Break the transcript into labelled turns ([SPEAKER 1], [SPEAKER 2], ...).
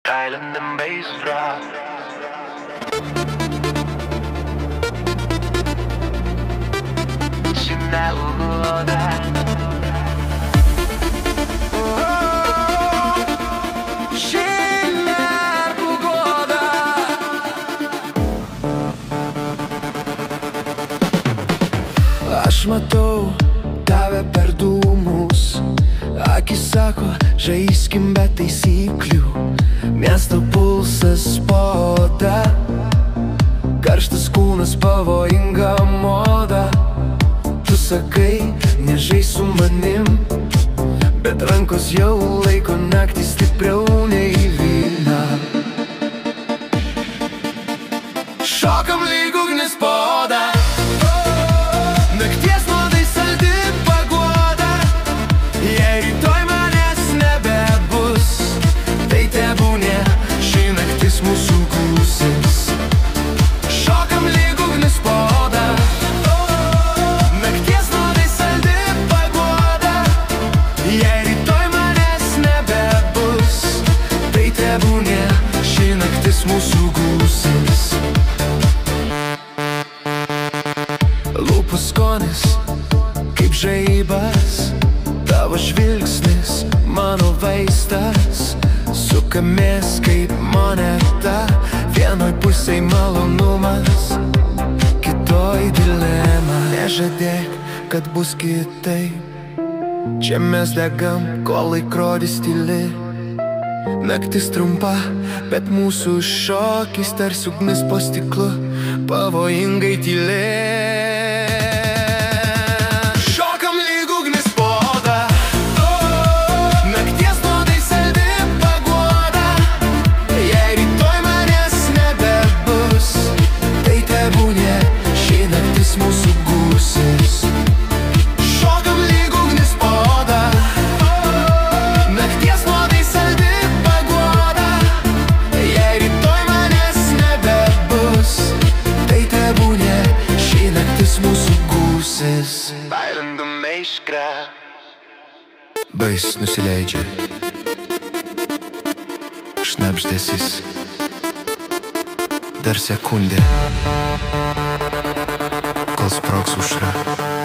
[SPEAKER 1] Silent and bass drop. Сильная угода. Сильная угода. Aš matau tave per dūmus. Akis sako, žaiskim be taisyklių. Miesto pulsas spoda. Karštas kūnas, pavojinga moda. Tu sakai, nežais su manim, bet rankos jau laiko naktį stipriau nei vyną. Šokam lyg ugnis poda. Nakties nuodai saldi paguoda. Jei rytoj manęs nebebus, tai tebūnie ši naktis mūsų gūsis. Šokam lyg ugnis poda. Nakties nuodai saldi paguoda. Jei rytoj manęs nebebus, tai tebūnie ši naktis mūsų gūsis. Lūpų skonis kaip žaibas, tavo žvilgsnis mano vaistas. Sukamės kaip moneta, vienoj pusėj malonumas, kitoj dilema. Nežadėk, kad bus kitaip, čia mes degam, kol laikrodis tyli. Naktis trumpa, bet mūsų šokis tarsi ugnis po stiklu, pavojingai tyli. Mūsų gūsis. Šokam lyg ugnis poda. Nakties nuodai saldi paguoda. Jei rytoj manęs nebebus, tai tebūnie ši naktis mūsų gūsis. Bailindama iškra. Bais nusileidžia. Šnabždesys. Dar sekundė, kol sprogs aušra.